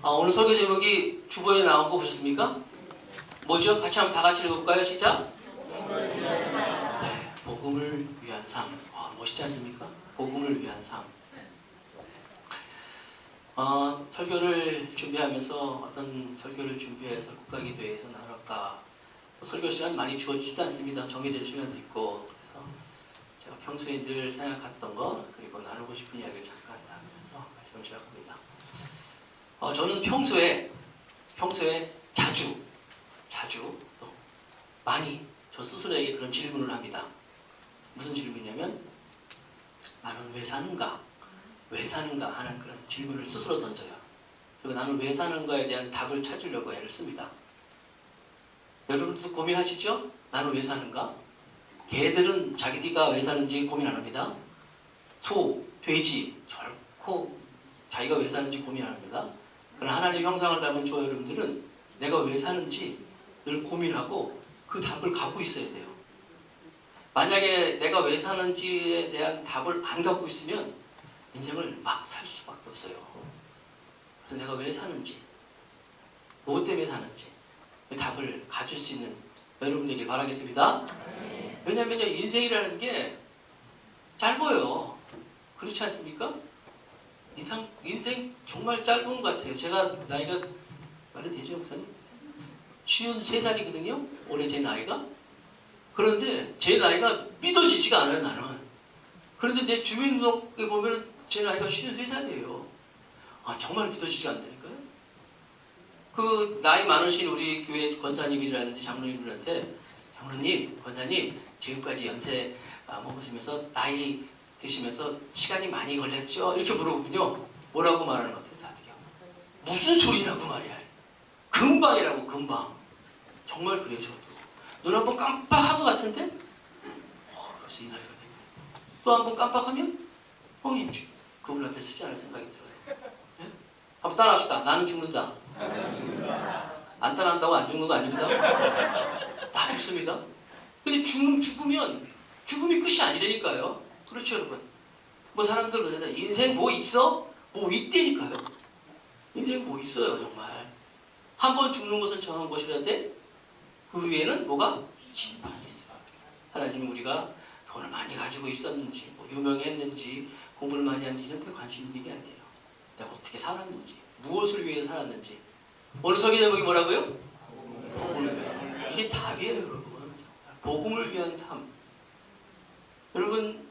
오늘 설교 제목이 주보에 나온 거 보셨습니까? 뭐죠? 같이 한번 다 같이 읽어볼까요? 시작! 네, 복음을 위한 삶. 멋있지 않습니까? 복음을 위한 삶. 설교를 준비하면서 어떤 설교를 준비해서 국가기도회에서 나눌까, 설교 시간 많이 주어지지도 않습니다. 정해진 시간도 있고. 그래서 제가 평소에 늘 생각했던 거, 그리고 나누고 싶은 이야기를 잠깐 나누면서 말씀을 시작합니다. 저는 평소에 자주 또 많이 저 스스로에게 그런 질문을 합니다. 무슨 질문이냐면, 나는 왜 사는가? 왜 사는가 하는 그런 질문을 스스로 던져요. 그리고 나는 왜 사는가에 대한 답을 찾으려고 애를 씁니다. 여러분도 고민하시죠? 나는 왜 사는가? 개들은 자기가 왜 사는지 고민 안 합니다. 소, 돼지 결코 자기가 왜 사는지 고민 안 합니다. 그러나 하나님의 형상을 닮은 저 여러분들은 내가 왜 사는지 늘 고민하고 그 답을 갖고 있어야 돼요. 만약에 내가 왜 사는지에 대한 답을 안 갖고 있으면 인생을 막 살 수밖에 없어요. 그래서 내가 왜 사는지, 무엇 때문에 사는지 그 답을 가질 수 있는 여러분들에게 바라겠습니다. 왜냐면요, 인생이라는 게 짧아요. 그렇지 않습니까? 인생 정말 짧은 것 같아요. 제가 나이가 말이 되죠, 목사님? 53살이거든요. 올해 제 나이가. 그런데 제 나이가 믿어지지가 않아요, 나는. 그런데 내 주민등록에 보면 제 나이가 53살이에요. 정말 믿어지지 않다니까요. 그 나이 많으신 우리 교회 권사님이라든지 장로님들한테, 장로님, 권사님, 지금까지 연세 먹으시면서 나이 드시면서 시간이 많이 걸렸죠? 이렇게 물어보면요, 뭐라고 말하는 것 같아요, 다들요. 무슨 소리냐고 말이야. 금방이라고, 금방. 정말 그래요, 저도. 눈 한 번 깜빡한 것 같은데, 벌써 이 나이가 됐네. 또 한 번 깜빡하면, 그분 앞에 쓰지 않을 생각이 들어요. 네? 한번 따라합시다. 나는 죽는다. 안 따라한다고 안 죽는 거 아닙니다. 다 죽습니다. 근데 죽으면 죽음이 끝이 아니라니까요. 그렇죠, 여러분? 뭐 사람들 그러잖아요. 인생 뭐 있어? 뭐 있다니까요. 인생 뭐 있어요, 정말. 한 번 죽는 것은 정한 것이라는데 그 위에는 뭐가? 심판이 있어요. 하나님은 우리가 돈을 많이 가지고 있었는지, 뭐 유명했는지, 공부를 많이 했는지 이런 데 관심 있는 게 아니에요. 내가 어떻게 살았는지, 무엇을 위해 살았는지. 오늘 설교 제목이 뭐라고요? 복음을 위한. 이게 답이에요, 여러분. 복음을 위한 삶. 여러분,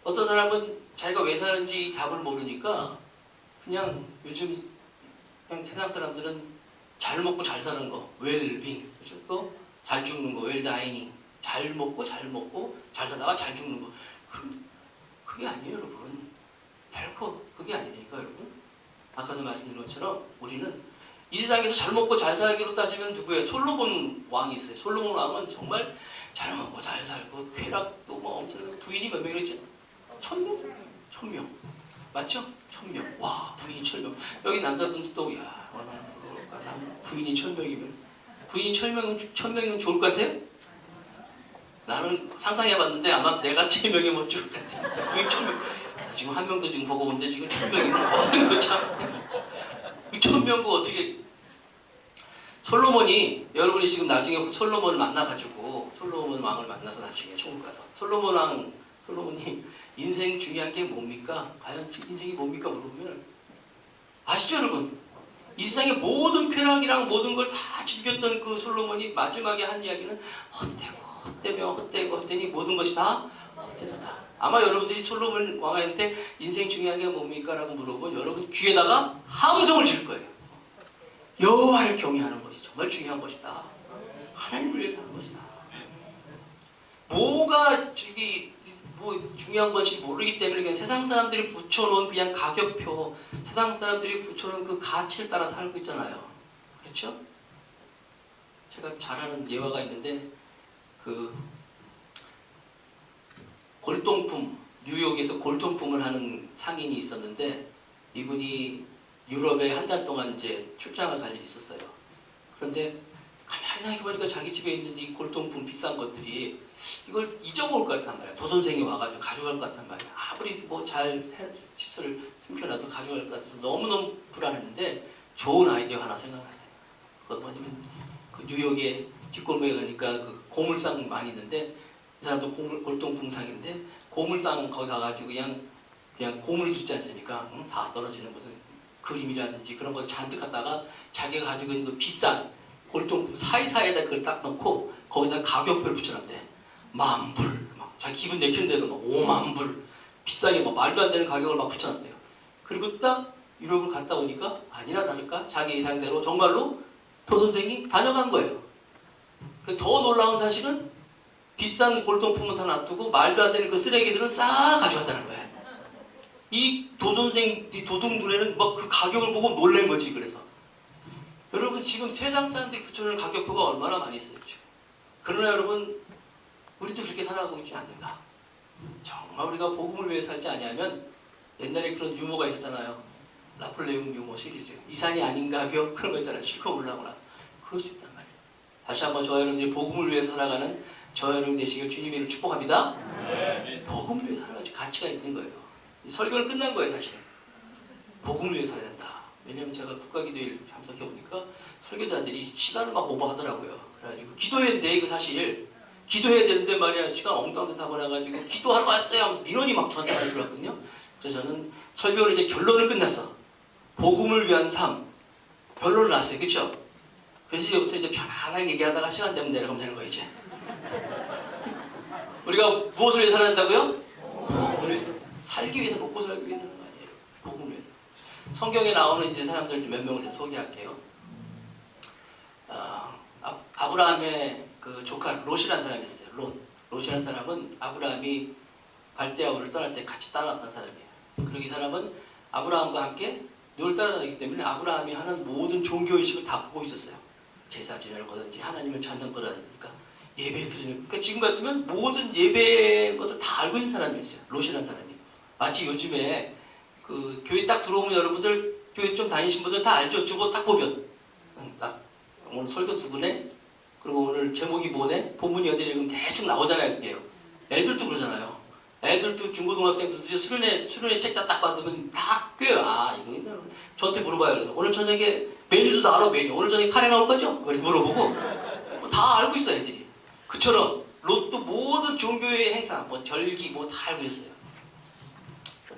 어떤 사람은 자기가 왜 사는지 답을 모르니까 그냥 요즘 그냥 세상 사람들은 잘 먹고 잘 사는 거, 웰빙, 그렇죠? 또 잘 죽는 거, 웰다이닝. 잘 먹고 잘 살다가 잘 죽는 거. 그게 아니에요, 여러분. 결코 그게 아니니까, 여러분. 아까도 말씀드린 것처럼 우리는 이 세상에서 잘 먹고 잘 살기로 따지면 누구예요? 솔로몬 왕이 있어요. 솔로몬 왕은 정말 잘 먹고 잘 살고 쾌락도 뭐 엄청, 부인이 몇 명이랬죠? 1000명? 1000명. 맞죠? 1000명. 와, 부인이 1000명. 여기 남자분들도, 야, 부인이 1000명이면. 부인이 1000명이면 좋을 것 같아요? 나는 상상해봤는데 아마 내가 1000명이면 좋을 것 같아요. 부인 1000명. 지금 한 명도 지금 보고 오는데 지금 1000명이면. 이거 참. 1000명 그 어떻게. 솔로몬이, 여러분이 지금 나중에 솔로몬을 만나가지고, 솔로몬 왕을 만나서 나중에 천국 가서, 솔로몬이 인생 중요한 게 뭡니까? 과연 인생이 뭡니까? 물어보면, 아시죠, 여러분? 이 세상의 모든 쾌락이랑 모든 걸 다 즐겼던 그 솔로몬이 마지막에 한 이야기는 헛되니 모든 것이 다 헛되다. 아마 여러분들이 솔로몬 왕한테 인생 중요한 게 뭡니까? 라고 물어보면 여러분 귀에다가 함성을 질 거예요. 여호와를 경외하는 것이 정말 중요한 것이다. 하나님을 위해서 하는 것이다. 뭐가 중요한 것이 모르기 때문에 그냥 세상 사람들이 붙여놓은 그냥 가격표, 세상 사람들이 붙여놓은 그 가치를 따라 살고 있잖아요. 그렇죠? 제가 잘 아는 예화가 있는데, 그 골동품, 뉴욕에서 골동품을 하는 상인이 있었는데, 이분이 유럽에 한 달 동안 이제 출장을 갈 일이 있었어요. 그런데 가만히 생각해보니까 자기 집에 있는 이 골동품 비싼 것들이 이걸 잊어먹을 것 같단 말이야. 도선생이 와가지고 가져갈 것 같단 말이야. 아무리 뭐 잘 시설을 숨겨놔도 가져갈 것 같아서 너무너무 불안했는데 좋은 아이디어 하나 생각났어요. 그건 뭐냐면 그 뉴욕에 뒷골목에 가니까 그 고물상 많이 있는데 이 사람도 골동품상인데 고물상 거기 가가지고 그냥 고물 있지 않습니까? 응? 다 떨어지는 무슨 그림이라든지 그런 거 잔뜩 갖다가 자기가 가지고 있는 그 비싼 골동품 사이사이에다 그걸 딱 넣고 거기다 가격표를 붙여놨대. 10,000불, 막 자기 기분 내키는 대로 막 50,000불 비싸게 막 말도 안 되는 가격을 막 붙여놨대요. 그리고 딱 유럽을 갔다 오니까 아니나 다를까 자기 예상대로 정말로 도 선생이 다녀간 거예요. 더 놀라운 사실은 비싼 골동품은 다 놔두고 말도 안 되는 그 쓰레기들은 싹 가져왔다는 거예요. 이 도선생, 이 도둑 눈에는 막 그 가격을 보고 놀란 거지. 그래서 여러분 지금 세상 사람들이 붙여놓은 가격표가 얼마나 많이 있어요. 지금. 그러나 여러분 우리도 그렇게 살아가고 있지 않는가. 정말 우리가 복음을 위해 살지 아니하면 옛날에 그런 유머가 있었잖아요. 나폴레옹 유머 시리즈. 이산이 아닌가벼? 그런 거 있잖아요. 실컷 올라오고 나서. 그럴 수 있단 말이에요. 다시 한번 저 여러분들이 복음을 위해 살아가는 저 여러분 되시길 주님의 이름으로 축복합니다. 네. 복음을 위해 살아가지 가치가 있는 거예요. 설교는 끝난 거예요, 사실. 복음을 위해 살아야 된다. 왜냐면 제가 국가기도일 참석해보니까 설교자들이 시간을 막 오버하더라고요. 그래가지고 기도해야 돼, 이거 사실. 기도해야 되는데 말이야, 시간 엉뚱한 데 타버려가지고 기도하러 왔어요 하면서 민원이 막 저한테 많이 들어왔거든요. 그래서 저는 설교를 이제 결론을 끝냈어. 복음을 위한 삶. 결론을 났어요. 그쵸? 그래서 이제부터 이제 편안하게 얘기하다가 시간 되면 내려가면 되는 거예요, 이제. 우리가 무엇을 위해 살아야 된다고요? 복음을 위해서. 살기 위해서, 먹고 살기 위해서 하는 거 아니에요. 복음을 위해서. 성경에 나오는 이제 사람들 좀 몇 명을 좀 소개할게요. 아브라함의 그 조카 롯이라는 사람이 있어요. 롯이라는 사람은 아브라함이 갈대아우를 떠날 때 같이 따라왔던 사람이에요. 그리고 이 사람은 아브라함과 함께 늘 따라다니기 때문에 아브라함이 하는 모든 종교의식을 다 보고 있었어요. 제사 지내는 거든지 하나님을 찬송거라니까 예배 드리는 그러니까 지금 같으면 모든 예배의 것을 다 알고 있는 사람이었어요. 롯이라는 사람이. 마치 요즘에 그 교회 딱 들어오면 여러분들 교회 좀 다니신 분들 다 알죠. 주보 딱 보면 딱 오늘 설교 누구네? 그리고 오늘 제목이 뭐네? 본문이 어디네? 그럼 대충 나오잖아요. 그게요. 애들도 그러잖아요. 애들도 중고등학생들도 수련회 책자 딱 받으면 다 꿰요. 아 이거 저한테 물어봐요. 그래서 오늘 저녁에 메뉴도 다 알아. 메뉴. 오늘 저녁에 카레 나올 거죠? 물어보고 다 알고 있어요. 애들이. 그처럼 롯도 모든 종교의 행사, 뭐 절기 뭐 다 알고 있어요.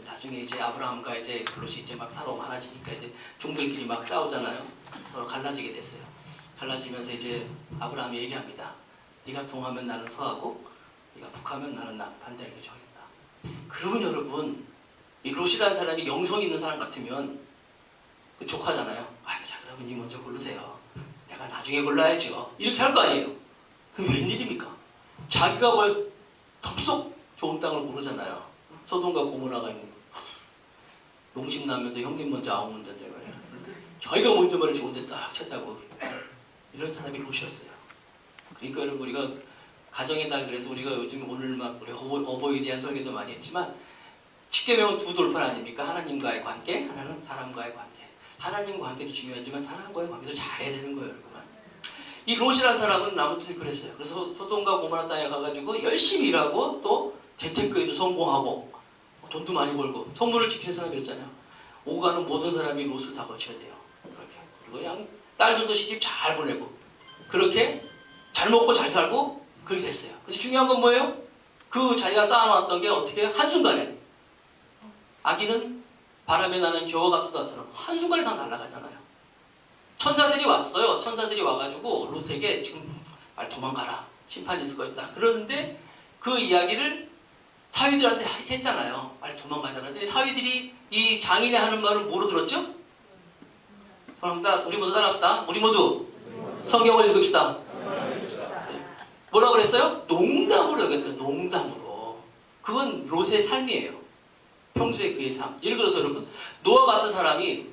나중에 이제 아브라함과 이제 롯이 이제 막 서로 많아지니까 이제 종들끼리 막 싸우잖아요. 서로 갈라지게 됐어요. 갈라지면서 이제 아브라함이 얘기합니다. 네가 동하면 나는 서하고 네가 북하면 나는 반대하게 정했다. 그러면 여러분 이 롯이라는 사람이 영성 있는 사람 같으면 그 조카잖아요. 자 그러면 니 먼저 고르세요. 내가 나중에 골라야죠. 이렇게 할 거 아니에요. 그게 웬일입니까? 자기가 뭘 덥석 좋은 땅을 고르잖아요. 소돔과 고모라가 있는 거. 농심 나면도 형님 먼저 아우 먼저인데 말이야. 자기가 먼저 말이 좋은 데 딱 찾아고 이런 사람이 롯이었어요. 그러니까 여러분 우리가 가정의 달 그래서 우리가 요즘 오늘 막 우리 어버이에 대한 설교도 많이 했지만 10계명은 두 돌판 아닙니까? 하나님과의 관계, 하나는 사람과의 관계. 하나님과 관계도 중요하지만 사람과의 관계도 잘해야 되는 거예요, 여러분. 이 롯이라는 사람은 아무튼 그랬어요. 그래서 소돔과 고모라 땅에 가가지고 열심히 일하고 또 재테크에도 성공하고 돈도 많이 벌고 성문을 지키는 사람이었잖아요. 오가는 모든 사람이 롯을 다 거쳐야 돼요. 그렇게. 그리고 그냥 딸들도 시집 잘 보내고 그렇게 잘 먹고 잘 살고 그렇게 됐어요. 근데 중요한 건 뭐예요? 그 자기가 쌓아놨던 게 어떻게 한순간에 아기는 바람에 나는 겨와 같다처럼 한순간에 다 날아가잖아요. 천사들이 왔어요. 천사들이 와가지고 롯에게 지금 빨리 도망가라. 심판이 있을 것이다. 그런데 그 이야기를 사위들한테 했잖아요. 빨리 도망가자. 그랬더니 사위들이 이 장인이 하는 말을 뭐로 들었죠? 우리 모두 따라합시다. 우리 모두 성경을 읽읍시다. 뭐라고 그랬어요? 농담으로 여겼어요. 농담으로. 그건 롯의 삶이에요. 평소에 그의 삶. 예를 들어서 여러분 노아 같은 사람이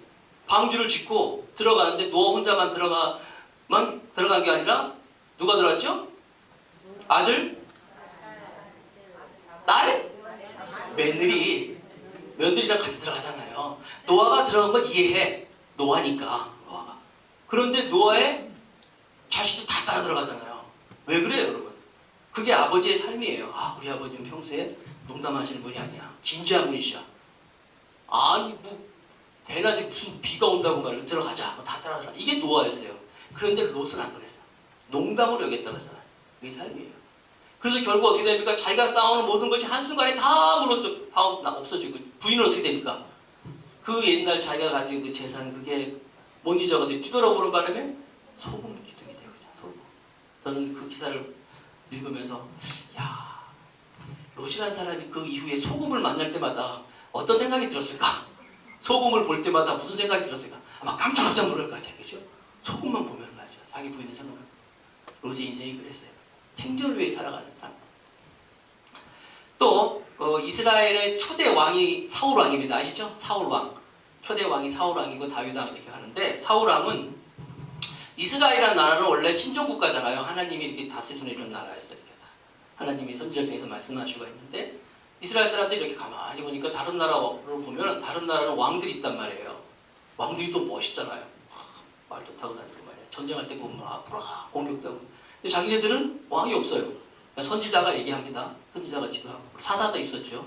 방주를 짓고 들어가는데 노아 혼자만 들어간 게 아니라 누가 들어갔죠? 아들? 딸? 며느리랑 같이 들어가잖아요. 노아가 들어간 건 이해해. 노아니까. 노아가. 그런데 노아의 자식도 다 따라 들어가잖아요. 왜 그래요, 여러분? 그게 아버지의 삶이에요. 아, 우리 아버지는 평소에 농담하시는 분이 아니야. 진지한 분이시야. 아니, 대낮에 무슨 비가 온다고 말이야. 들어가자. 다 따라들어. 이게 노아였어요. 그런데 롯은 안 그랬어. 농담으로 여겼다고 했어요. 그게 삶이에요. 그래서 결국 어떻게 됩니까? 자기가 쌓아오는 모든 것이 한순간에 다 무너져, 다 없어지고, 부인은 어떻게 됩니까? 그 옛날 자기가 가지고 그 재산, 그게 못 잊어가지고 뒤돌아보는 바람에 소금 기둥이 되고, 소금. 저는 그 기사를 읽으면서, 야, 롯이라는 사람이 그 이후에 소금을 만날 때마다 어떤 생각이 들었을까? 소금을 볼 때마다 무슨 생각이 들었을까? 아마 깜짝깜짝 놀랄 것 같아요. 그죠? 소금만 보면 말이죠. 자기 부인의 생각을. 롯의 인생이 그랬어요. 생존을 위해 살아가는 삶. 또 이스라엘의 초대 왕이 사울 왕입니다. 아시죠? 사울 왕. 초대 왕이 사울 왕이고 다윗 왕 이렇게 하는데 사울 왕은 이스라엘이라는 나라는 원래 신종 국가잖아요. 하나님이 이렇게 다스리는 이런 나라였어요. 하나님이 선지자를 통해서 말씀하시고 있는데 이스라엘 사람들이 이렇게 가만히 보니까 다른 나라를 보면 다른 나라는 왕들이 있단 말이에요. 왕들이 또 멋있잖아요. 말도 타고 다니고 말이에요. 전쟁할 때 보면 앞으로 공격도 하고. 근데 자기네들은 왕이 없어요. 선지자가 얘기합니다. 선지자가 지도하고 사사도 있었죠.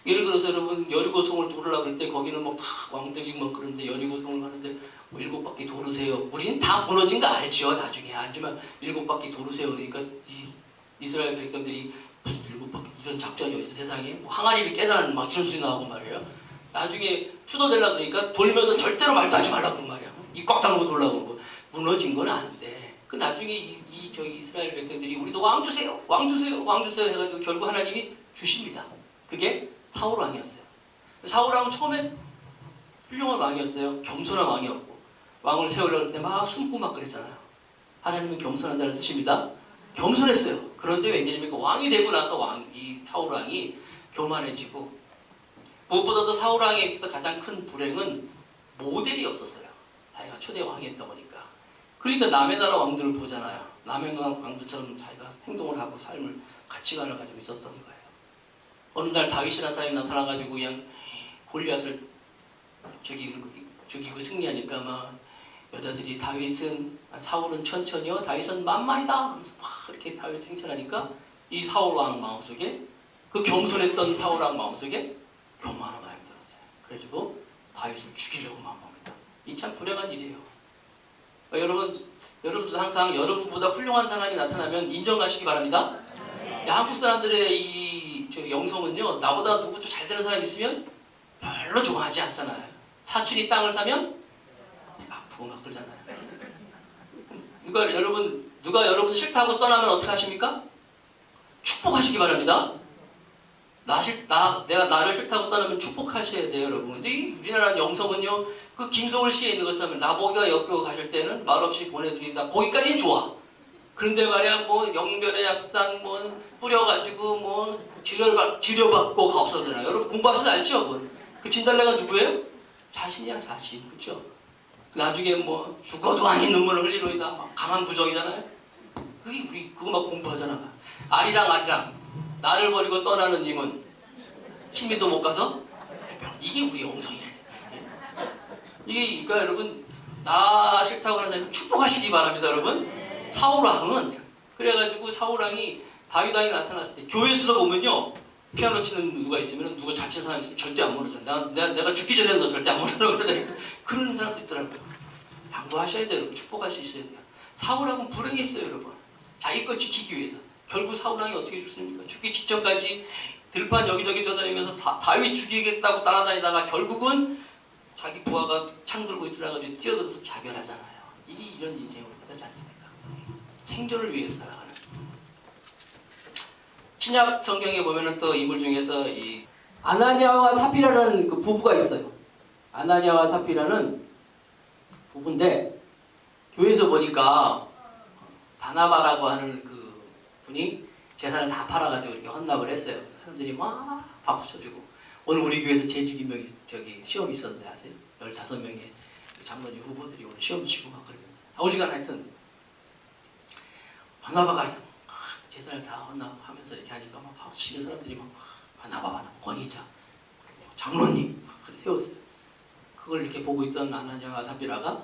예를 들어서 여러분 여리고성을 돌으려고 할 때 거기는 뭐 다 왕들이 뭐 그런데 여리고성을 가는데 뭐 7바퀴 도르세요. 우리는 다 무너진 거 알죠. 나중에 알지만 7바퀴 도르세요. 그러니까 이스라엘 백성들이 무슨 7바퀴 이런 작전이 어딨어 세상에. 뭐 항아리를 깨라는 막 준수 나오고 말이에요. 나중에 추도되려고 그러니까 돌면서 절대로 말도 하지 말라고 말이야. 입 꽉 다물고 돌라고 그러고 무너진 건 아닌데 그 나중에 저희 이스라엘 백성들이 우리도 왕 주세요. 왕 주세요. 왕 주세요 해가지고 결국 하나님이 주십니다. 그게 사울 왕이었어요. 사울 왕은 처음엔 훌륭한 왕이었어요. 겸손한 왕이었고 왕을 세우려고 할 때 막 숨고 막 그랬잖아요. 하나님은 겸손한다는 뜻입니다. 겸손했어요. 그런데 웬일입니까? 왕이 되고 나서 이 사울 왕이 교만해지고 무엇보다도 사울 왕에 있어서 가장 큰 불행은 모델이 없었어요. 자기가 초대 왕이었다 보니까. 그러니까 남의 나라 왕들을 보잖아요. 남의 나라 왕들처럼 자기가 행동을 하고 삶을 가치관을 가지고 있었던 거예요. 어느 날 다윗이라는 사람이 나타나가지고 그냥 골리앗을 죽이고 승리하니까 막 여자들이 사울은 천천히요 다윗은 만만이다 하면서 막 이렇게 다윗을 칭찬하니까 이 사울 왕 마음속에 그 겸손했던 사울 왕 마음속에 교만한 마음이 들었어요. 그래가지고 다윗을 죽이려고 마음먹었다. 이 참 불행한 일이에요. 그러니까 여러분도 항상 여러분보다 훌륭한 사람이 나타나면 인정하시기 바랍니다. 한국 사람들의 저 영성은요 나보다 누구 좀 잘 되는 사람이 있으면 별로 좋아하지 않잖아요. 사촌이 땅을 사면 아프고 막 그러잖아요. 그러니까 누가 여러분 싫다고 떠나면 어떻게 하십니까? 축복하시기 바랍니다. 내가 나를 싫다고 떠나면 축복하셔야 돼요, 여러분. 근데 이 우리나라 영성은요, 그 김소월 씨에 있는 것처럼 나보기가 엮여 가실 때는 말없이 보내드린다. 거기까지는 좋아. 그런데 말이야, 뭐 영별의 약산 뭐 뿌려가지고 뭐 치료받고 없어잖아요. 여러분 공부하셔서 알죠? 그 진달래가 누구예요? 자신이야, 자신. 그렇죠? 나중에 뭐 죽어도 아닌 눈물을 흘리로이다. 막 강한 부정이잖아요. 우리 그거 막 공부하잖아. 아리랑 나를 버리고 떠나는 님은 심리도 못 가서 이게 우리 영성이래. 이게 그러니까 여러분 나 싫다고 하는 사람 축복하시기 바랍니다, 여러분. 사울왕은 그래가지고 사울왕이 다윗 왕이 나타났을 때 교회에서도 보면요 피아노 치는 누가 있으면 누가 잘 치는 사람이 있으면 절대 안 무너져. 내가 죽기 전에는 너 절대 안 무너져. 그런 사람도 있더라고요. 양보하셔야 돼요. 축복할 수 있어야 돼요. 사울왕은 불행했어요, 여러분. 자기 것 지키기 위해서. 결국 사울왕이 어떻게 죽습니까? 죽기 직전까지 들판 여기저기 돌아다니면서 다윗 죽이겠다고 따라다니다가 결국은 자기 부하가 창 들고 있으라가지고 뛰어들어서 자결하잖아요. 이런 인생을 받지 않습니까? 생존을 위해서 살아가는. 신약 성경에 보면은 또 인물 중에서 이 아나니아와 삽비라라는 그 부부가 있어요. 아나니아와 삽비라는 부부인데 교회에서 보니까 바나바라고 하는 그 분이 재산을 다 팔아가지고 이렇게 헌납을 했어요. 사람들이 막 박수 쳐주고 오늘 우리 교회에서 재직임명이 시험이 있었는데 아세요? 15명의 장로님 후보들이 오늘 시험 치고 막 그러는데 오지간 하여튼 바나바가 재산을 다 헌납하면서 이렇게 하니까 막 박수 치는 사람들이 막 바나바 권위자 장로님 그렇게 세웠어요. 그걸 이렇게 보고 있던 아나니아와 삽비라가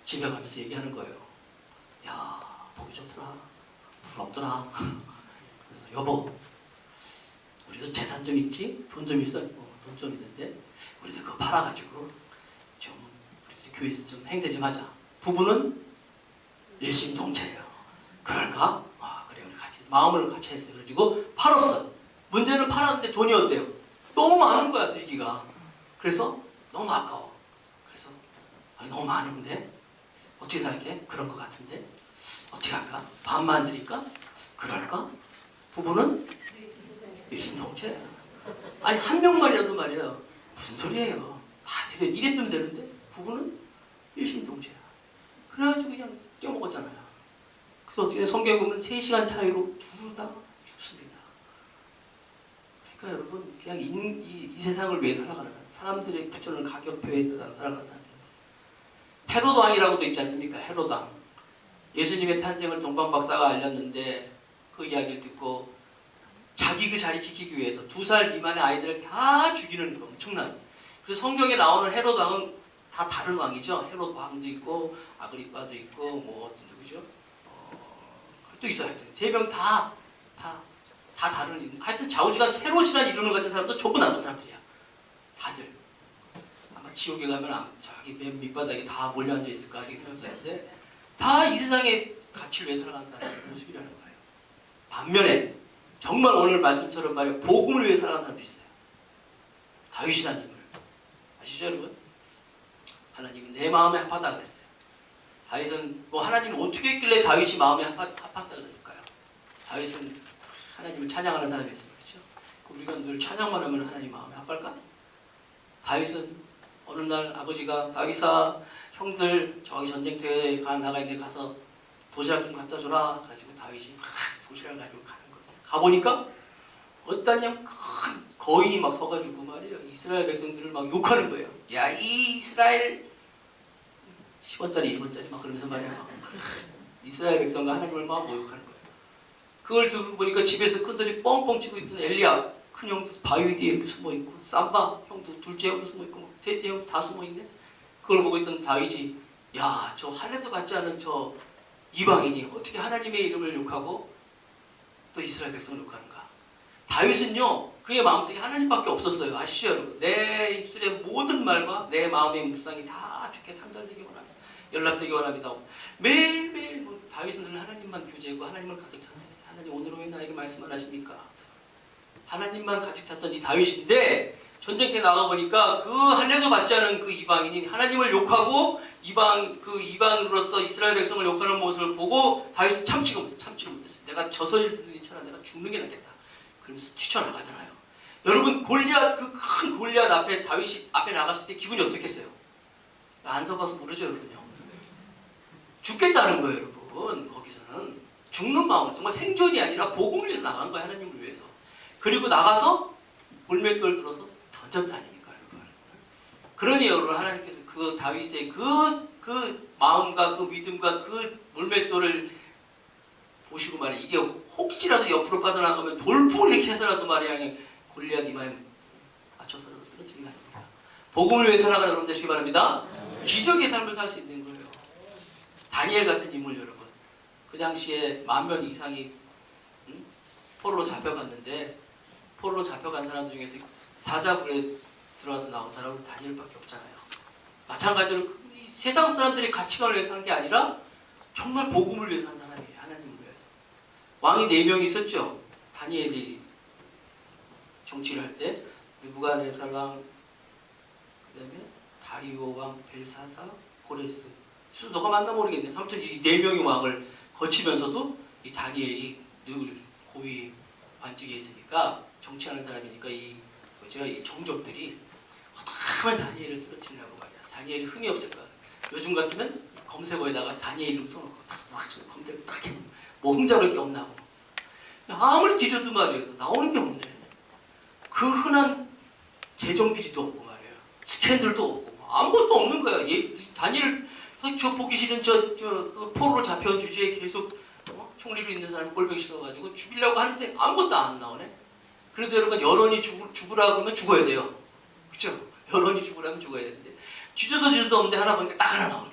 집에 가면서 얘기하는 거예요. 야 보기 좋더라. 부럽더라. 그래서 여보 우리도 재산 좀 있지? 돈 좀 있어? 돈 좀 있는데 우리도 그거 팔아가지고 좀 우리 교회에서 좀 행세 좀 하자. 부부는 일심동체예요. 그럴까? 아 그래 우리 같이 마음을 같이 했어요. 그래가지고 팔았어. 문제는 팔았는데 돈이 어때요? 너무 많은 거야 들기가. 그래서 너무 아까워. 그래서 너무 많은데 어떻게 생각해? 그런 것 같은데 어떻게 할까? 반만 드릴까? 그럴까? 부부는 일심동체야. 아니 한 명만이라도 말이야. 무슨 소리예요? 다 드려 이랬으면 되는데 부부는 일심동체야. 그래가지고 그냥 껴먹었잖아요. 그래서 어떻게 성경에 보면 3시간 차이로 둘 다 죽습니다. 그러니까 여러분 그냥 이 세상을 위해 살아가는 사람들의 부존을 가격표에 살아간다는 거예요. 헤롯 왕이라고도 있지 않습니까? 헤롯 왕. 예수님의 탄생을 동방박사가 알렸는데 그 이야기를 듣고 자기 그 자리 지키기 위해서 2살 미만의 아이들을 다 죽이는 거 엄청난. 그래서 성경에 나오는 헤롯 왕은 다 다른 왕이죠. 헤롯 왕도 있고 아그리빠도 있고 뭐 어떤 누구죠? 또 있어요. 하여튼 3명 다 다른. 하여튼 좌우지간 헤롯이라는 이름을 가진 사람도 전부 나쁜 사람들이야. 다들. 아마 지옥에 가면 자기 맨 밑바닥에 다 몰려 앉아 있을까 이렇게 생각하는데 다 이 세상의 가치를 위해 살아간다는 모습이라는 거예요. 반면에 정말 오늘 말씀처럼 말이야 복음을 위해 살아가는 사람도 있어요. 다윗이라는 인물 아시죠 여러분? 하나님이 내 마음에 합하다 그랬어요. 다윗은 뭐 하나님은 어떻게 했길래 다윗이 마음에 합하다 그랬을까요? 다윗은 하나님을 찬양하는 사람이었어요. 그렇죠? 우리가 늘 찬양만 하면 하나님 마음에 합할까? 다윗은 어느 날 아버지가 다윗아 형들 저기 전쟁터에 나가 있는데 가서 도시락 좀 갖다 줘라. 가지고 다윗이 막 도시락을 가지고 가는 거예요. 가보니까 어떤 큰 거인이 막 서가지고 말이에요. 이스라엘 백성들을 막 욕하는 거예요. 야 이 이스라엘 10원짜리 20원짜리 막 그러면서 말이야. 이스라엘 백성과 하나님을 막 모욕하는 거예요. 그걸 듣고 보니까 집에서 큰소리 뻥뻥 치고 있던 엘리야 큰 형도 바위 뒤에 숨어있고 삼바 형도 둘째 형도 숨어있고 셋째 형도 다 숨어있네. 그걸 보고 있던 다윗이 야 저 할례도 받지 않은 저 이방인이 어떻게 하나님의 이름을 욕하고 또 이스라엘 백성을 욕하는가. 다윗은요 그의 마음속에 하나님밖에 없었어요. 아시죠 여러분? 내 입술의 모든 말과 내 마음의 묵상이 다 주께 상달되기 원합니다. 연락되기 원합니다. 매일매일 다윗은 늘 하나님만 교제하고 하나님을 가득 찬송했어요. 하나님 오늘 왜 나에게 말씀 안 하십니까? 하나님만 가득 찼던 이 다윗인데 전쟁터에 나가보니까 그 할례도 받지 않은 그 이방인이 하나님을 욕하고 이방으로서 이스라엘 백성을 욕하는 모습을 보고 다윗은 참지를 못했어요. 내가 저 소리를 듣는 차라 내가 죽는 게 낫겠다. 그러면서 뛰쳐나가잖아요. 여러분 골리앗 그 큰 골리앗 앞에 다윗이 앞에 나갔을 때 기분이 어떻겠어요? 안 서봐서 모르죠 여러분요. 죽겠다는 거예요 여러분. 거기서는 죽는 마음은 정말 생존이 아니라 복음을 위해서 나간 거예요. 하나님을 위해서. 그리고 나가서 물맷돌 들어서 던졌다 아닙니까 여러분. 그러니 여러분 하나님께서 그 다윗의 그 마음과 그 믿음과 그 물맷돌을 보시고 말이야. 이게 혹시라도 옆으로 빠져나가면 돌풍을 이렇게 해서라도 말이야 골리앗 이마에 맞춰서라도 쓰러지는 거 아닙니까? 복음을 위해 살아가는 여러분 되시기 바랍니다. 기적의 삶을 살 수 있는 거예요. 다니엘 같은 인물 여러분. 그 당시에 10,000명 이상이 포로로 잡혀갔는데 포로로 잡혀간 사람 중에서 사자굴에 들어가서 나온 사람은 다니엘밖에 없잖아요. 마찬가지로 세상 사람들이 가치관을 위해서 사는 게 아니라 정말 복음을 위해서 산 사람이에요. 하나님을 위해서. 왕이 4명 있었죠. 다니엘이 정치를 할 때 느부갓네살 왕, 그 다음에 다리오 왕, 벨사사, 고레스. 순서가 맞나 모르겠는데 아무튼 이 4명의 왕을 거치면서도 이 다니엘이 늘 고위 관직에 있으니까 정치하는 사람이니까 이 정족들이 어떻게 하면 다니엘을 쓰러뜨리려고 말이야. 다니엘이 흠이 없을까? 요즘 같으면 검색어에다가 다니엘 이름 써놓고 검색을 딱 해보면 뭐 흠잡을 게 없나 고 아무리 뒤져도 말이에요. 나오는 게 없네. 그 흔한 재정 비리도 없고 말이에요. 스캔들도 없고 아무것도 없는 거야. 다니엘 저 보기 싫은 그 포로로 잡혀온 주제에 계속 총리로 있는 사람이 꼴보기 싫어가지고 죽이려고 하는데 아무것도 안 나오네. 그래도 여러분 여론이 죽으라 그러면 죽어야 돼요. 그렇죠? 여론이 죽으라면 죽어야 되는데 주저도 없는데 하나 보니까 딱 하나 나오네.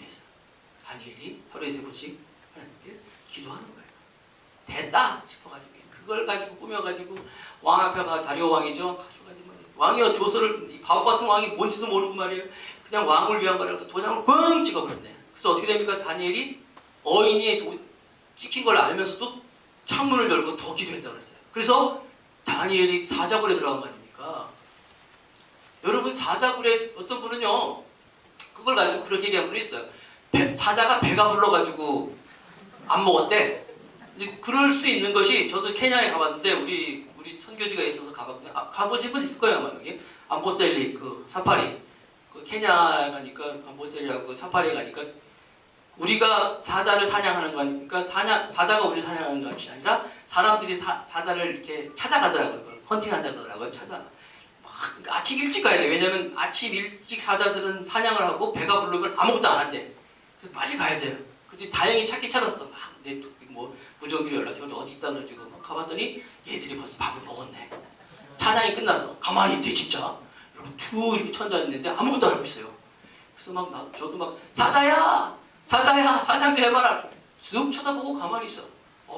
다니엘이 하루에 3번씩 하나님께 기도하는 거예요. 됐다 싶어가지고 그걸 가지고 꾸며가지고 왕 앞에 가 다리오 왕이죠. 가져가지고 왕이요 조서를 이 바보 같은 왕이 뭔지도 모르고 말이에요. 그냥 왕을 위한 거라서 도장을 뻥 찍어버렸네. 그래서 어떻게 됩니까? 다니엘이 어인이 찍힌 걸 알면서도 창문을 열고 더 기도했다고 그랬어요. 그래서 다니엘이 사자굴에 들어간 거 아닙니까? 여러분, 사자굴에 어떤 분은요, 그걸 가지고 그렇게 얘기한 분이 있어요. 사자가 배가 불러가지고 안 먹었대. 그럴 수 있는 것이, 저도 케냐에 가봤는데 우리 선교지가 있어서 가봤거든요. 가보신 분 있을 거예요, 아마 여기. 암보셀리 그 사파리, 그 케냐 가니까 암보셀리하고 그 사파리에 가니까 우리가 사자를 사냥하는 거니까 사자가 우리 사냥하는 것이 아니라 사람들이 사자를 이렇게 찾아가더라고요. 그걸 헌팅한다 그러더라고요. 아침 일찍 가야 돼. 왜냐면 아침 일찍 사자들은 사냥을 하고 배가 부르면 아무것도 안 한대. 그래서 빨리 가야 돼요. 그래서 다행히 찾긴 찾았어. 내 무전기로 연락해서 어디 있다 그래가지고 막 가봤더니 얘들이 벌써 밥을 먹었네. 사냥이 끝났어. 가만히 있대 진짜. 여러분 툭 이렇게 천장 있는데 아무것도 안 하고 있어요. 그래서 저도 막 사자야 사냥 좀 해봐라. 쑥 쳐다보고 가만히 있어.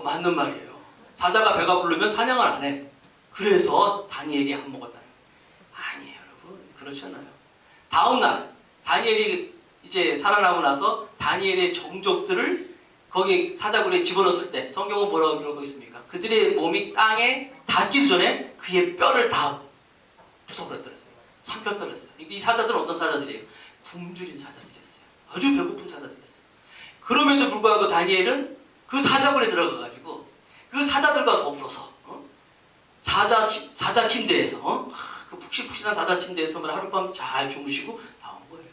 맞는 말이에요. 사자가 배가 부르면 사냥을 안 해. 그래서 다니엘이 안 먹었다는 거예요. 아니에요 여러분, 그렇지 않아요. 다음날 다니엘이 이제 살아나고 나서 다니엘의 정족들을 거기 사자굴에 집어넣었을 때 성경은 뭐라고 기록하고 있습니까? 그들의 몸이 땅에 닿기 전에 그의 뼈를 다 부숴버렸더랬어요. 삼켰더랬어요. 이 사자들은 어떤 사자들이에요? 굶주린 사자들이었어요. 아주 배고픈 사자들이었어요. 그럼에도 불구하고 다니엘은 그 사자굴에 들어가가지고 그 사자들과 더불어서 사자 침대에서 그 푹신푹신한 사자 침대에서만 하룻밤 잘 주무시고 나온 거예요.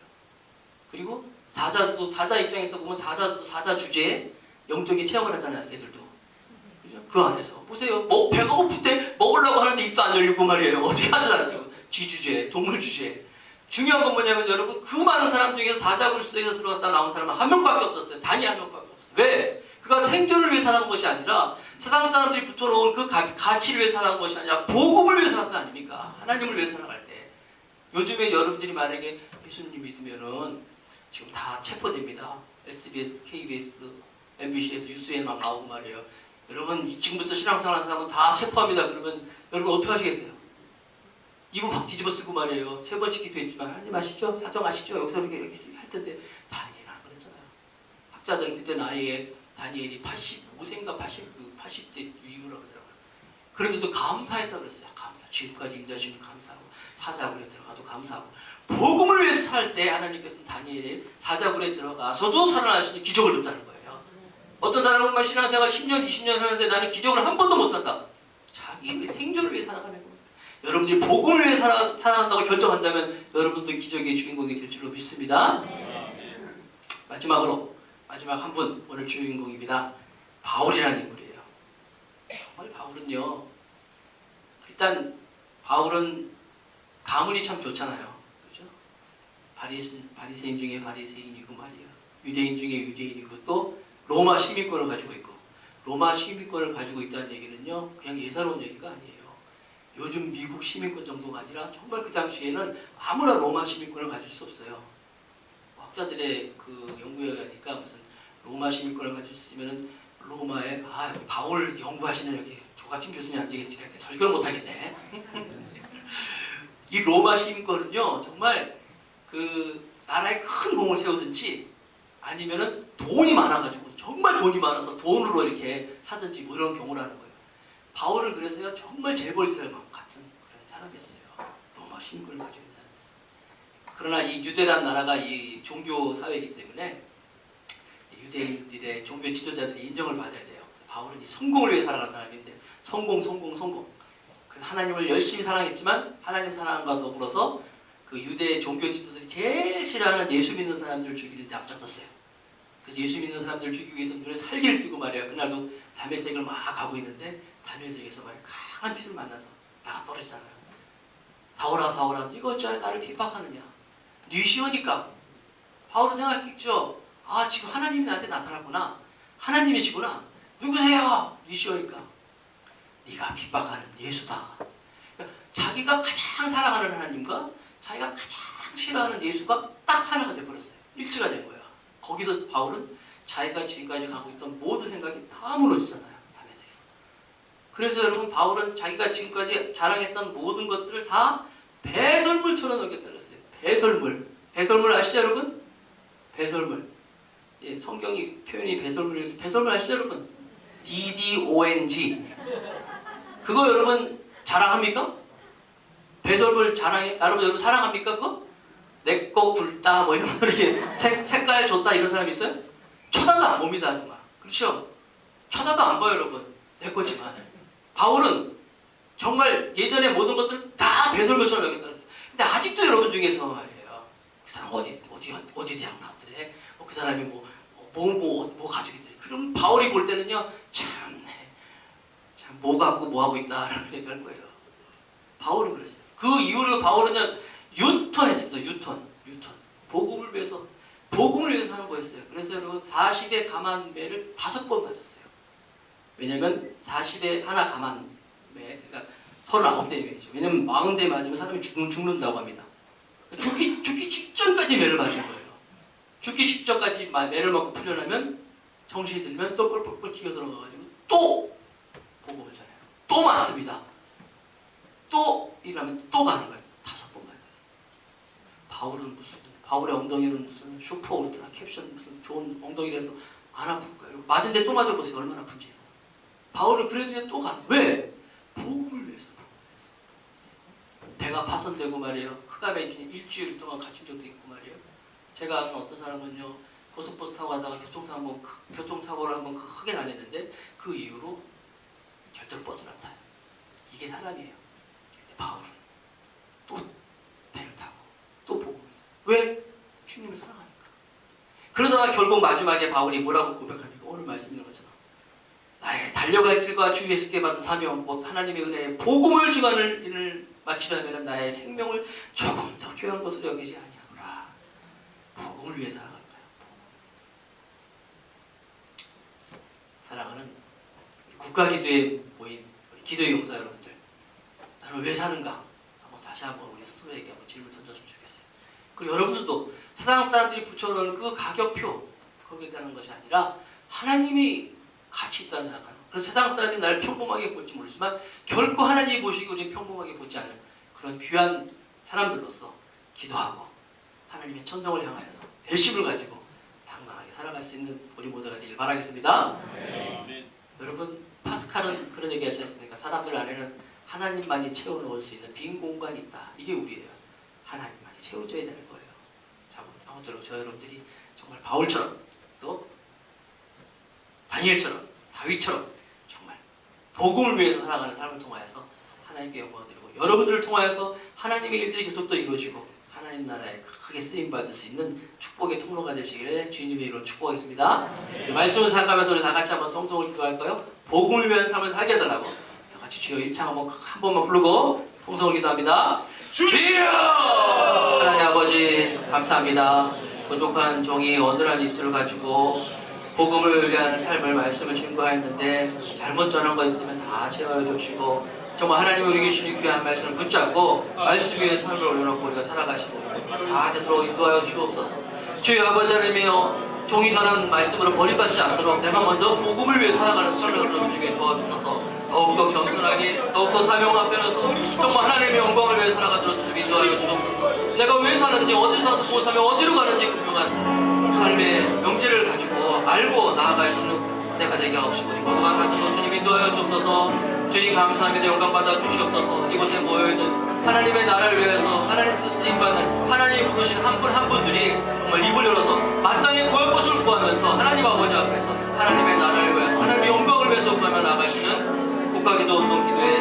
그리고 사자 입장에서 보면 사자도 사자 주제에 영적인 체험을 하잖아요. 걔들도. 그죠? 그 안에서 보세요. 배가 고픈데 먹으려고 하는데 입도 안 열리고 말이에요. 어떻게 하느냐고. 쥐 주제, 동물 주제. 중요한 건 뭐냐면 여러분, 그 많은 사람 중에서 사자굴 속에서 들어갔다 나온 사람은 한 명밖에 없었어요. 단이 한 명밖에 없었어요. 왜? 그가 생존을 위해 살아온 것이 아니라 세상 사람들이 붙어놓은 그 가치를 위해 살아온 것이 아니라 복음을 위해 살았던 거 아닙니까? 하나님을 위해 살아갈 때. 요즘에 여러분들이 만약에 예수님 믿으면은 지금 다 체포됩니다. SBS, KBS, MBC에서 뉴스에 막 나오고 말이에요. 여러분 지금부터 신앙생활 하는 사람은 다 체포합니다. 그러면 여러분 어떻게 하시겠어요? 이분 확 뒤집어 쓰고 말이에요. 3번씩 기도했지만 하나님 아시죠? 사정하시죠? 여기서 이렇게 할 텐데 다니엘은 안 그랬잖아요. 학자들은 그때 나이에 다니엘이 85세인가 80대 이후라고 그러더라고요. 그런데도 감사했다고 그랬어요. 감사. 지금까지 인자심을 감사하고 사자굴에 들어가도 감사하고 복음을 위해서 살 때 하나님께서 다니엘의 사자굴에 들어가서도 살아나시는 기적을 줬다는 거예요. 어떤 사람은 신앙생활 10년, 20년 하는데 나는 기적을 한 번도 못한다. 자기 생존을 위해 살아가는 거예요. 여러분들이 복음을 위해 살아간다고 결정한다면 여러분도 기적의 주인공이 될 줄로 믿습니다. 마지막 한 분, 오늘 주인공입니다. 바울이라는 인물이에요. 정말 바울은요, 일단 바울은 가문이 참 좋잖아요. 그죠? 바리새인 중에 바리새인이고 말이에요. 유대인 중에 유대인이고 또 로마 시민권을 가지고 있고, 로마 시민권을 가지고 있다는 얘기는요, 그냥 예사로운 얘기가 아니에요. 요즘 미국 시민권 정도가 아니라 정말 그 당시에는 아무나 로마 시민권을 가질 수 없어요. 학자들의 그 연구에 하니까 무슨 로마 시민권을 가질 수 있으면은 로마에 바울 연구하시는 여기 조갑진 교수님 앉아 계시니까 설교를 못 하겠네. 이 로마 시민권은요 정말 그 나라에 큰 공을 세우든지 아니면은 돈이 많아가지고 정말 돈이 많아서 돈으로 이렇게 사든지 뭐 이런 경우라는 거예요. 바울은 그래서요 정말 재벌들 같은 그런 사람이었어요. 로마 시민권을 가지고 있다는 거예요. 그러나 이 유대란 나라가 이 종교 사회이기 때문에 유대인들의 종교 지도자들이 인정을 받아야 돼요. 바울은 이 성공을 위해 살아가는 사람인데 성공. 그래서 하나님을 열심히 사랑했지만 하나님 사랑과 더불어서 그 유대 종교 지도자들이 제일 싫어하는 예수 믿는 사람들을 죽이는 데 앞장섰어요. 그래서 예수 믿는 사람들을 죽이기 위해서 눈에 살기를 띄고 말이에요. 그날도 다메섹을 막 가고 있는데 다메섹에서 말이에요. 강한 빛을 만나서 나가 떨어지잖아요. 사울아 이거 어찌하여 나를 핍박하느냐. 네 시오니까. 바울은 생각했죠. 지금 하나님이 나한테 나타났구나. 하나님이시구나. 누구세요? 네 시오니까. 네가 핍박하는 예수다. 그러니까 자기가 가장 사랑하는 하나님과 자기가 가장 싫어하는 예수가 딱 하나가 돼버렸어요. 일치가 된 거예요. 거기서 바울은 자기가 지금까지 가고 있던 모든 생각이 다 무너지잖아요. 다메섹에서. 그래서 여러분 바울은 자기가 지금까지 자랑했던 모든 것들을 다 배설물처럼 넘겨뜨렸어요. 배설물. 배설물 아시죠 여러분? 배설물. 예, 성경이 표현이 배설물이어서 배설물 아시죠 여러분? DDONG. 그거 여러분 자랑합니까? 배설물 자랑해? 여러분 사랑합니까 그거? 내 거 굵다 뭐 이런 거 이렇게 색깔 줬다 이런 사람 있어요? 쳐다도 안 봅니다 정말. 그렇죠? 쳐다도 안 봐요 여러분. 내 거지만. 바울은 정말 예전에 모든 것들을 다 배설물처럼 여겼다는. 근데 아직도 여러분 중에서 말이에요. 그 사람 어디 대학 나왔더래? 그 사람이 뭐 가지고 있더래? 그럼 바울이 볼 때는요, 참 뭐 갖고 뭐 하고 있다 라는 얘기할 거예요. 바울은 그랬어요. 그 이후로 바울은요 유턴했습니다. 유턴. 복음을 위해서 하는 거였어요. 그래서 여러분 40의 가만매를 5번 맞았어요. 왜냐면 40에 하나 가만매, 그러니까 39대. 왜냐면 40대 맞으면 사람이 죽는다고 합니다. 죽기 직전까지 매를 맞은 거예요. 죽기 직전까지 매를 맞고 풀려나면 정신이 들면 또 뻘뻘뻘 기어 들어가가지고 또 복음을 전해요. 또 맞습니다. 또 일하면 또 가는 거예요. 5번 맞아요. 바울의 엉덩이는 무슨 슈퍼 울트라 캡션 무슨 좋은 엉덩이라서 안 아플 거예요. 맞은데 또 맞아보세요. 얼마나 아픈지. 바울은 그래도 또 가. 왜? 복음을 위해서. 배가 파손되고 말이에요. 흑암에 일주일 동안 갇힌 적도 있고 말이에요. 제가 아는 어떤 사람은요. 고속버스 타고 가다가 교통사고를 한번 크게 당했는데 그 이후로 절대로 버스를 안 타요. 이게 사람이에요. 바울은 또 배를 타고 또 복음을. 왜? 주님을 사랑하니까. 그러다가 결국 마지막에 바울이 뭐라고 고백합니까? 오늘 말씀드린 것처럼 나의 달려갈 길과 주 예수께 받은 사명 곧 하나님의 은혜에 복음을 증언을 일을 마치려면 나의 생명을 조금 더 귀한 것으로 여기지 아니하노라. 복음을 위해 살아가는 거예요. 사랑하는 국가기도에 모인 기도의 용사 여러분들, 나는 왜 사는가? 다시 한번 우리 스스로에게 한번 질문 던졌으면 좋겠어요. 그리고 여러분들도 세상 사람들이 붙여놓은 그 가격표 거기에 대한 것이 아니라 하나님이 가치 있다는 생각하는 거예요. 그래서 세상 사람들이 나를 평범하게 볼지 모르지만 결코 하나님이 보시기 우리는 평범하게 보지 않은 그런 귀한 사람들로서 기도하고 하나님의 천성을 향하여서 배심을 가지고 당당하게 살아갈 수 있는 우리 모두가 되길 바라겠습니다. 네. 여러분 파스칼은 그런 얘기 하지 않습니까? 사람들 안에는 하나님만이 채워넣을 수 있는 빈 공간이 있다. 이게 우리예요. 하나님만이 채워줘야 되는 거예요. 자, 아무쪼록 저 여러분들이 정말 바울처럼 또 다니엘처럼 다윗처럼 정말 복음을 위해서 살아가는 삶을 통하여서 하나님께 영광을 드리고 여러분들을 통하여서 하나님의 일들이 계속 또 이루어지고 하나님 나라에 크게 쓰임받을 수 있는 축복의 통로가 되시기를 주님의 이름으로 축복하겠습니다. 네. 말씀을 생각하면서 우리 다 같이 한번 통성을 기도할까요? 복음을 위한 삶을 살게 해달라고 다 같이 주여 1창 한 번만 부르고 통성을 기도합니다. 주여! 하나님 아버지 감사합니다. 부족한 종이 어눌한 입술을 가지고 복음을 위한 삶을 말씀을 증거하였는데 잘못 전한 거 있으면 다 채워주시고 정말 하나님이 우리에게 주신 귀한 말씀을 붙잡고 말씀 위에 삶을 올려놓고 우리가 살아가시고 다 되도록 인도하여 주옵소서. 주의 아버지 하나님이여 종이 전한 말씀으로 버림받지 않도록 내가 먼저 복음을 위해 살아가는 삶을 주님께 도와주셔서 더욱더 겸손하게 더욱더 사명 앞에 서서 정말 하나님의 영광을 위해 살아가도록 주님 인도하여 주옵소서. 내가 왜 사는지 어디서 와서 못하면 어디로 가는지 분명한 삶의 명제를 가지고 알고 나아갈 수 있는 내가 되게 하옵시고 이 모두가 같이 주님 인도하여 주옵소서. 주님 감사합니다. 영광 받아 주시옵소서. 이곳에 모여있는 하나님의 나라를 위해서 하나님 뜻을 인받는 하나님이 부르신 한 분 한 분들이 정말 입을 열어서 마땅히 구할 것을 구하면서 하나님 아버지 앞에서 하나님의 나라를 위해서 하나님의 영광을 위해서 구하며 나아가시는 국가기도 운동기도회